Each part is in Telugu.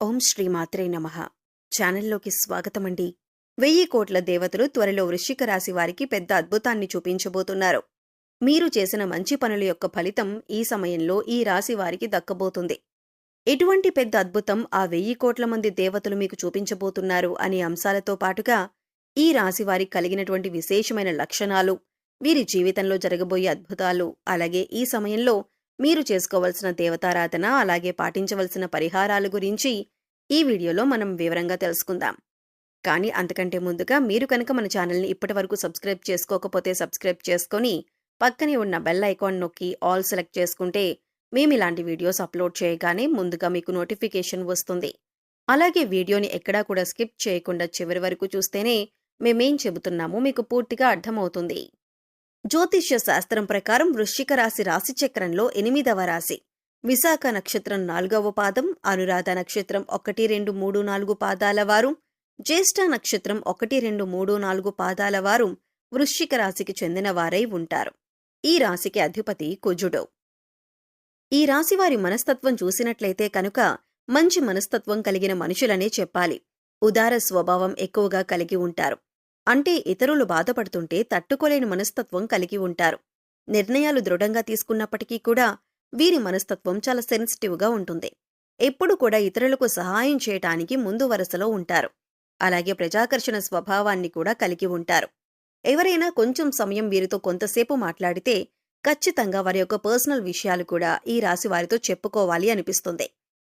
ఓం శ్రీ మాత్రే నమః. ఛానల్లోకి స్వాగతమండి. 1000 కోట్ల దేవతలు త్వరలో వృశ్చిక రాశి వారికి పెద్ద అద్భుతాన్ని చూపించబోతున్నారు. మీరు చేసిన మంచి పనుల యొక్క ఫలితం ఈ సమయంలో ఈ రాశి వారికి దక్కబోతుంది. ఎటువంటి పెద్ద అద్భుతం ఆ 1000 కోట్ల మంది దేవతలు మీకు చూపించబోతున్నారు అనే అంశాలతో పాటుగా ఈ రాశి వారికి కలిగినటువంటి విశేషమైన లక్షణాలు, వీరి జీవితంలో జరగబోయే అద్భుతాలు, అలాగే ఈ సమయంలో మీరు చేసుకోవలసిన దేవతారాధన, అలాగే పాటించవలసిన పరిహారాల గురించి ఈ వీడియోలో మనం వివరంగా తెలుసుకుందాం. కానీ అంతకంటే ముందుగా మీరు కనుక మన ఛానల్ని ఇప్పటివరకు సబ్స్క్రైబ్ చేసుకోకపోతే సబ్స్క్రైబ్ చేసుకొని పక్కనే ఉన్న బెల్ ఐకాన్ నొక్కి ఆల్ సెలెక్ట్ చేసుకుంటే మేము ఇలాంటి వీడియోస్ అప్లోడ్ చేయగానే ముందుగా మీకు నోటిఫికేషన్ వస్తుంది. అలాగే వీడియోని ఎక్కడా కూడా స్కిప్ చేయకుండా చివరి వరకు చూస్తేనే మేమేం చెబుతున్నామో మీకు పూర్తిగా అర్థమవుతుంది. జ్యోతిష్య శాస్త్రం ప్రకారం వృశ్చిక రాశి రాశిచక్రంలో 8వ రాశి. విశాఖ నక్షత్రం 4వ పాదం, అనురాధ నక్షత్రం 1, 2, 3, 4 పాదాల వారు, జ్యేష్ఠ నక్షత్రం 1, 2, 3, 4 పాదాల వారు వృశ్చిక రాశికి చెందిన వారై ఉంటారు. ఈ రాశికి అధిపతి కుజుడు. ఈ రాశి వారి మనస్తత్వం చూసినట్లయితే కనుక మంచి మనస్తత్వం కలిగిన మనుషులనే చెప్పాలి. ఉదార స్వభావం ఎక్కువగా కలిగి ఉంటారు. అంటే ఇతరులు బాధపడుతుంటే తట్టుకోలేని మనస్తత్వం కలిగి ఉంటారు. నిర్ణయాలు దృఢంగా తీసుకున్నప్పటికీ కూడా వీరి మనస్తత్వం చాలా సెన్సిటివ్గా ఉంటుంది. ఎప్పుడు కూడా ఇతరులకు సహాయం చేయటానికి ముందు వరుసలో ఉంటారు. అలాగే ప్రజాకర్షణ స్వభావాన్ని కూడా కలిగి ఉంటారు. ఎవరైనా కొంచెం సమయం వీరితో కొంతసేపు మాట్లాడితే ఖచ్చితంగా వారి యొక్క పర్సనల్ విషయాలు కూడా ఈ రాశి వారితో చెప్పుకోవాలి అనిపిస్తుంది.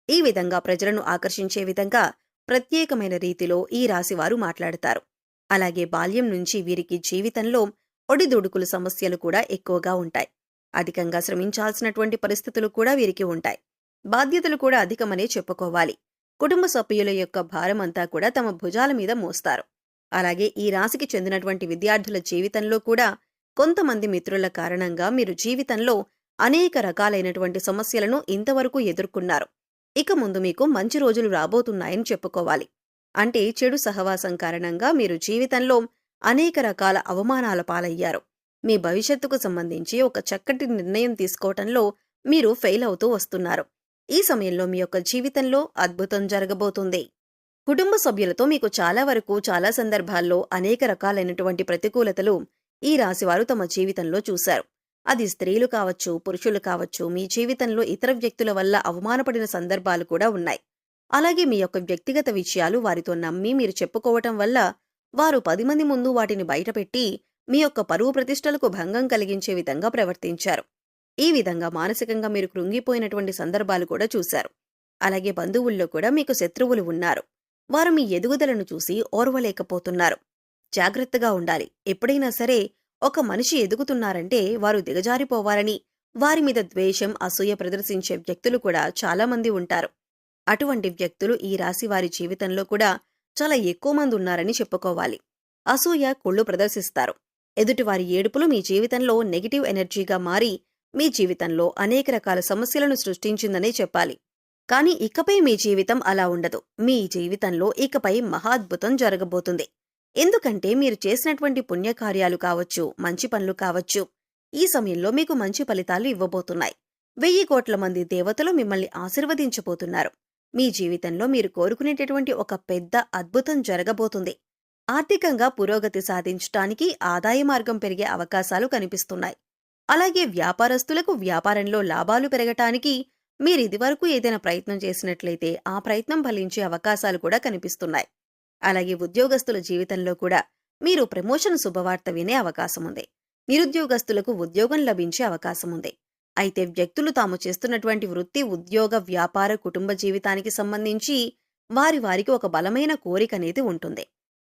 ఈ విధంగా ప్రజలను ఆకర్షించే విధంగా ప్రత్యేకమైన రీతిలో ఈ రాశివారు మాట్లాడతారు. అలాగే బాల్యం నుంచి వీరికి జీవితంలో ఒడిదుడుకుల సమస్యలు కూడా ఎక్కువగా ఉంటాయి. అధికంగా శ్రమించాల్సినటువంటి పరిస్థితులు కూడా వీరికి ఉంటాయి. బాధ్యతలు కూడా అధికమనే చెప్పుకోవాలి. కుటుంబ సభ్యుల యొక్క భారం అంతా కూడా తమ భుజాల మీద మోస్తారు. అలాగే ఈ రాశికి చెందినటువంటి విద్యార్థుల జీవితంలో కూడా కొంతమంది మిత్రుల కారణంగా మీరు జీవితంలో అనేక రకాలైనటువంటి సమస్యలను ఇంతవరకు ఎదుర్కొన్నారు. ఇక ముందు మీకు మంచి రోజులు రాబోతున్నాయని చెప్పుకోవాలి. అంటే చెడు సహవాసం కారణంగా మీరు జీవితంలో అనేక రకాల అవమానాల పాలయ్యారు. మీ భవిష్యత్తుకు సంబంధించి ఒక చక్కటి నిర్ణయం తీసుకోవటంలో మీరు ఫెయిల్ అవుతూ వస్తున్నారు. ఈ సమయంలో మీ యొక్క జీవితంలో అద్భుతం జరగబోతుంది. కుటుంబ సభ్యులతో మీకు చాలా సందర్భాల్లో అనేక రకాలైనటువంటి ప్రతికూలతలు ఈ రాశివారు తమ జీవితంలో చూశారు. అది స్త్రీలు కావచ్చు, పురుషులు కావచ్చు. మీ జీవితంలో ఇతర వ్యక్తుల వల్ల అవమానపడిన సందర్భాలు కూడా ఉన్నాయి. అలాగే మీ యొక్క వ్యక్తిగత విషయాలు వారితో నమ్మి మీరు చెప్పుకోవటం వల్ల వారు 10 మంది ముందు వాటిని బయటపెట్టి మీ యొక్క పరువు ప్రతిష్టలకు భంగం కలిగించే విధంగా ప్రవర్తించారు. ఈ విధంగా మానసికంగా మీరు కృంగిపోయినటువంటి సందర్భాలు కూడా చూశారు. అలాగే బంధువుల్లో కూడా మీకు శత్రువులు ఉన్నారు. వారు మీ ఎదుగుదలను చూసి ఓర్వలేకపోతున్నారు. జాగ్రత్తగా ఉండాలి. ఎప్పుడైనా సరే ఒక మనిషి ఎదుగుతున్నారంటే వారు దిగజారిపోవాలని వారి మీద ద్వేషం, అసూయ ప్రదర్శించే వ్యక్తులు కూడా చాలామంది ఉంటారు. అటువంటి వ్యక్తులు ఈ రాశి వారి జీవితంలో కూడా చాలా ఎక్కువ మంది ఉన్నారని చెప్పుకోవాలి. అసూయ, కుళ్ళు ప్రదర్శిస్తారు. ఎదుటివారి ఏడుపులు మీ జీవితంలో నెగిటివ్ ఎనర్జీగా మారి మీ జీవితంలో అనేక రకాల సమస్యలను సృష్టించిందనే చెప్పాలి. కానీ ఇకపై మీ జీవితం అలా ఉండదు. మీ జీవితంలో ఇకపై మహాద్భుతం జరగబోతుంది. ఎందుకంటే మీరు చేసినటువంటి పుణ్యకార్యాలు కావచ్చు, మంచి పనులు కావచ్చు, ఈ సమయంలో మీకు మంచి ఫలితాలు ఇవ్వబోతున్నాయి. 1000 కోట్ల మంది దేవతలు మిమ్మల్ని ఆశీర్వదించబోతున్నారు. మీ జీవితంలో మీరు కోరుకునేటటువంటి ఒక పెద్ద అద్భుతం జరగబోతుంది. ఆర్థికంగా పురోగతి సాధించటానికి ఆదాయ మార్గం పెరిగే అవకాశాలు కనిపిస్తున్నాయి. అలాగే వ్యాపారస్తులకు వ్యాపారంలో లాభాలు పెరగటానికి మీరిదివరకు ఏదైనా ప్రయత్నం చేసినట్లయితే ఆ ప్రయత్నం ఫలించే అవకాశాలు కూడా కనిపిస్తున్నాయి. అలాగే ఉద్యోగస్తుల జీవితంలో కూడా మీరు ప్రమోషన్ శుభవార్త వినే అవకాశముంది. నిరుద్యోగస్తులకు ఉద్యోగం లభించే అవకాశముంది. అయితే వ్యక్తులు తాము చేస్తున్నటువంటి వృత్తి, ఉద్యోగ, వ్యాపార, కుటుంబ జీవితానికి సంబంధించి వారికి ఒక బలమైన కోరిక అనేది ఉంటుంది.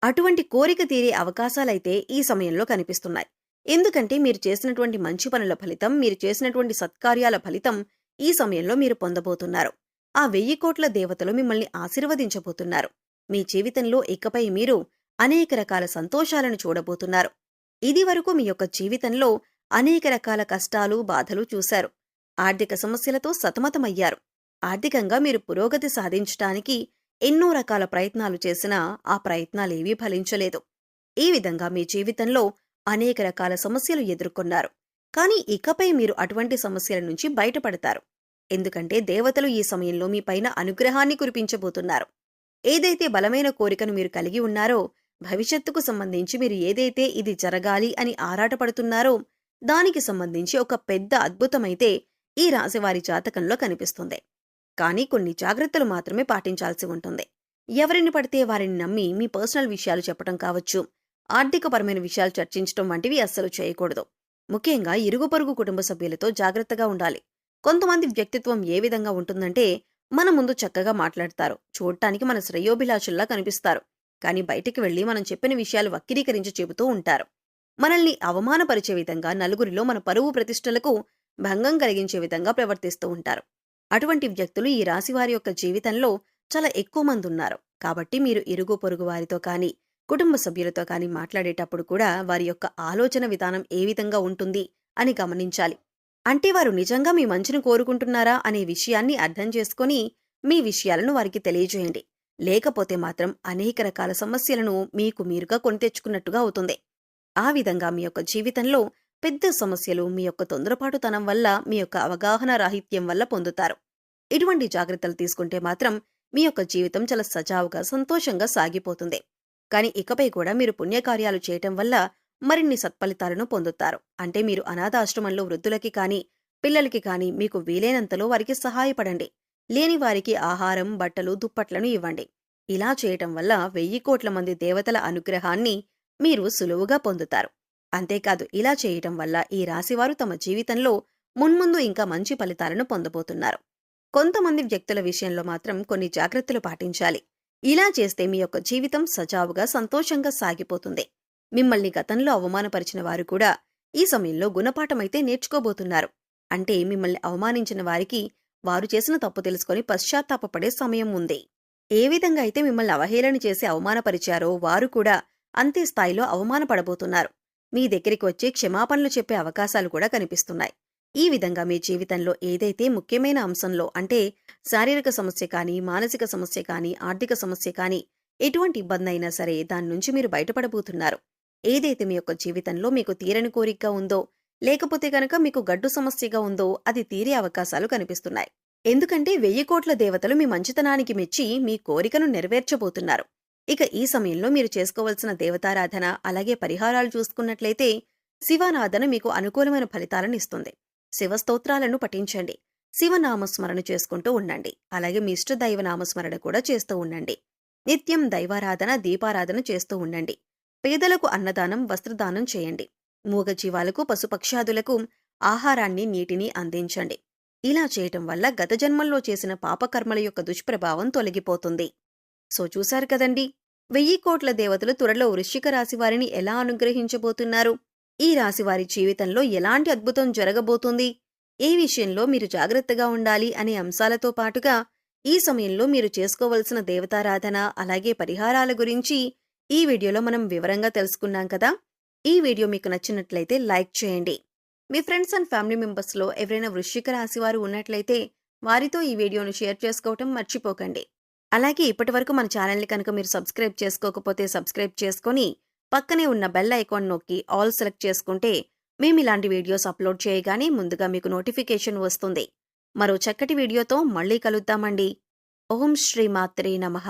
అటువంటి కోరిక తీరే అవకాశాలైతే ఈ సమయంలో కనిపిస్తున్నాయి. ఎందుకంటే మీరు చేసినటువంటి మంచి పనుల ఫలితం, మీరు చేసినటువంటి సత్కార్యాల ఫలితం ఈ సమయంలో మీరు పొందబోతున్నారు. ఆ 1000 కోట్ల దేవతలు మిమ్మల్ని ఆశీర్వదించబోతున్నారు. మీ జీవితంలో ఇకపై మీరు అనేక రకాల సంతోషాలను చూడబోతున్నారు. ఇది వరకు మీ యొక్క జీవితంలో అనేక రకాల కష్టాలు, బాధలు చూశారు. ఆర్థిక సమస్యలతో సతమతమయ్యారు. ఆర్థికంగా మీరు పురోగతి సాధించటానికి ఎన్నో రకాల ప్రయత్నాలు చేసినా ఆ ప్రయత్నాలేవీ ఫలించలేదు. ఈ విధంగా మీ జీవితంలో అనేక రకాల సమస్యలు ఎదుర్కొన్నారు. కానీ ఇకపై మీరు అటువంటి సమస్యల నుంచి బయటపడతారు. ఎందుకంటే దేవతలు ఈ సమయంలో మీ పైన అనుగ్రహాన్ని కురిపించబోతున్నారు. ఏదైతే బలమైన కోరికను మీరు కలిగి ఉన్నారో, భవిష్యత్తుకు సంబంధించి మీరు ఏదైతే ఇది జరగాలి అని ఆరాటపడుతున్నారో, దానికి సంబంధించి ఒక పెద్ద అద్భుతమైతే ఈ రాశివారి జాతకంలో కనిపిస్తుంది. కానీ కొన్ని జాగ్రత్తలు మాత్రమే పాటించాల్సి ఉంటుంది. ఎవరిని పడితే వారిని నమ్మి మీ పర్సనల్ విషయాలు చెప్పటం కావచ్చు, ఆర్థికపరమైన విషయాలు చర్చించడం వంటివి అస్సలు చేయకూడదు. ముఖ్యంగా ఇరుగు పొరుగు కుటుంబ సభ్యులతో జాగ్రత్తగా ఉండాలి. కొంతమంది వ్యక్తిత్వం ఏ విధంగా ఉంటుందంటే, మన ముందు చక్కగా మాట్లాడతారు, చూడటానికి మన శ్రేయోభిలాషుల్లా కనిపిస్తారు, కానీ బయటికి వెళ్లి మనం చెప్పిన విషయాలు వక్రీకరించి చెబుతూ ఉంటారు. మనల్ని అవమానపరిచే విధంగా, నలుగురిలో మన పరువు ప్రతిష్టలకు భంగం కలిగించే విధంగా ప్రవర్తిస్తూ ఉంటారు. అటువంటి వ్యక్తులు ఈ రాశివారి యొక్క జీవితంలో చాలా ఎక్కువ మంది ఉన్నారు. కాబట్టి మీరు ఇరుగు పొరుగు వారితో కానీ, కుటుంబ సభ్యులతో కానీ మాట్లాడేటప్పుడు కూడా వారి యొక్క ఆలోచన విధానం ఏ విధంగా ఉంటుంది అని గమనించాలి. అంటే వారు నిజంగా మీ మంచిని కోరుకుంటున్నారా అనే విషయాన్ని అర్థం చేసుకొని మీ విషయాలను వారికి తెలియజేయండి. లేకపోతే మాత్రం అనేక రకాల సమస్యలను మీకు మీరుగా కొని తెచ్చుకున్నట్టుగా అవుతుంది. ఆ విధంగా మీ యొక్క జీవితంలో పెద్ద సమస్యలు మీ యొక్క తొందరపాటుతనం వల్ల, మీ యొక్క అవగాహన రాహిత్యం వల్ల పొందుతారు. ఇటువంటి జాగ్రత్తలు తీసుకుంటే మాత్రం మీ యొక్క జీవితం చాలా సజావుగా, సంతోషంగా సాగిపోతుంది. కానీ ఇకపై కూడా మీరు పుణ్యకార్యాలు చేయటం వల్ల మరిన్ని సత్ఫలితాలను పొందుతారు. అంటే మీరు అనాథాశ్రమంలో వృద్ధులకి కానీ, పిల్లలకి కానీ మీకు వీలైనంతలో వారికి సహాయపడండి. లేని వారికి ఆహారం, బట్టలు, దుప్పట్లను ఇవ్వండి. ఇలా చేయటం వల్ల 1000 కోట్ల మంది దేవతల అనుగ్రహాన్ని మీరు సులువుగా పొందుతారు. అంతేకాదు, ఇలా చేయటం వల్ల ఈ రాశివారు తమ జీవితంలో మున్ముందు ఇంకా మంచి ఫలితాలను పొందబోతున్నారు. కొంతమంది వ్యక్తుల విషయంలో మాత్రం కొన్ని జాగ్రత్తలు పాటించాలి. ఇలా చేస్తే మీ యొక్క జీవితం సజావుగా, సంతోషంగా సాగిపోతుంది. మిమ్మల్ని గతంలో అవమానపరిచిన వారు కూడా ఈ సమయంలో గుణపాఠమైతే నేర్చుకోబోతున్నారు. అంటే మిమ్మల్ని అవమానించిన వారికి వారు చేసిన తప్పు తెలుసుకొని పశ్చాత్తాపపడే సమయం ఉంది. ఏ విధంగా అయితే మిమ్మల్ని అవహేళన చేసి అవమానపరిచారో వారు కూడా అంతే స్థాయిలో అవమానపడబోతున్నారు. మీ దగ్గరికి వచ్చి క్షమాపణలు చెప్పే అవకాశాలు కూడా కనిపిస్తున్నాయి. ఈ విధంగా మీ జీవితంలో ఏదైతే ముఖ్యమైన అంశంలో, అంటే శారీరక సమస్య కానీ, మానసిక సమస్య కానీ, ఆర్థిక సమస్య కానీ, ఎటువంటి ఇబ్బంది అయినా సరే దాని నుంచి మీరు బయటపడబోతున్నారు. ఏదైతే మీ యొక్క జీవితంలో మీకు తీరని కోరికగా ఉందో, లేకపోతే కనుక మీకు గడ్డు సమస్యగా ఉందో అది తీరే అవకాశాలు కనిపిస్తున్నాయి. ఎందుకంటే 1000 కోట్ల దేవతలు మీ మంచితనానికి మెచ్చి మీ కోరికను నెరవేర్చబోతున్నారు. ఇక ఈ సమయంలో మీరు చేసుకోవాల్సిన దేవతారాధన, అలాగే పరిహారాలు చూసుకున్నట్లయితే శివారాధన మీకు అనుకూలమైన ఫలితాలను ఇస్తుంది. శివస్తోత్రాలను పఠించండి. శివనామస్మరణ చేసుకుంటూ ఉండండి. అలాగే మీ ఇష్టదైవ నామస్మరణ కూడా చేస్తూ ఉండండి. నిత్యం దైవారాధన, దీపారాధన చేస్తూ ఉండండి. పేదలకు అన్నదానం, వస్త్రదానం చేయండి. మూగజీవాలకు, పశుపక్ష్యాదులకు ఆహారాన్ని, నీటిని అందించండి. ఇలా చేయటం వల్ల గత జన్మల్లో చేసిన పాపకర్మల యొక్క దుష్ప్రభావం తొలగిపోతుంది. సో చూశారు కదండి, 1000 కోట్ల దేవతలు త్వరలో వృశ్చిక రాశి వారిని ఎలా అనుగ్రహించబోతున్నారు, ఈ రాశివారి జీవితంలో ఎలాంటి అద్భుతం జరగబోతుంది, ఏ విషయంలో మీరు జాగ్రత్తగా ఉండాలి అనే అంశాలతో పాటుగా ఈ సమయంలో మీరు చేసుకోవలసిన దేవతారాధన, అలాగే పరిహారాల గురించి ఈ వీడియోలో మనం వివరంగా తెలుసుకున్నాం కదా. ఈ వీడియో మీకు నచ్చినట్లయితే లైక్ చేయండి. మీ ఫ్రెండ్స్ అండ్ ఫ్యామిలీ మెంబర్స్లో ఎవరైనా వృశ్చిక రాశి వారు ఉన్నట్లయితే వారితో ఈ వీడియోను షేర్ చేసుకోవటం మర్చిపోకండి. అలాగే ఇప్పటివరకు మన ఛానల్ని కనుక మీరు సబ్స్క్రైబ్ చేసుకోకపోతే సబ్స్క్రైబ్ చేసుకొని పక్కనే ఉన్న బెల్ ఐకాన్ నొక్కి ఆల్ సెలెక్ట్ చేసుకుంటే మేము ఇలాంటి వీడియోస్ అప్లోడ్ చేయగానే ముందుగా మీకు నోటిఫికేషన్ వస్తుంది. మరో చక్కటి వీడియోతో మళ్ళీ కలుద్దామండి. ఓం శ్రీ మాత్రే నమః.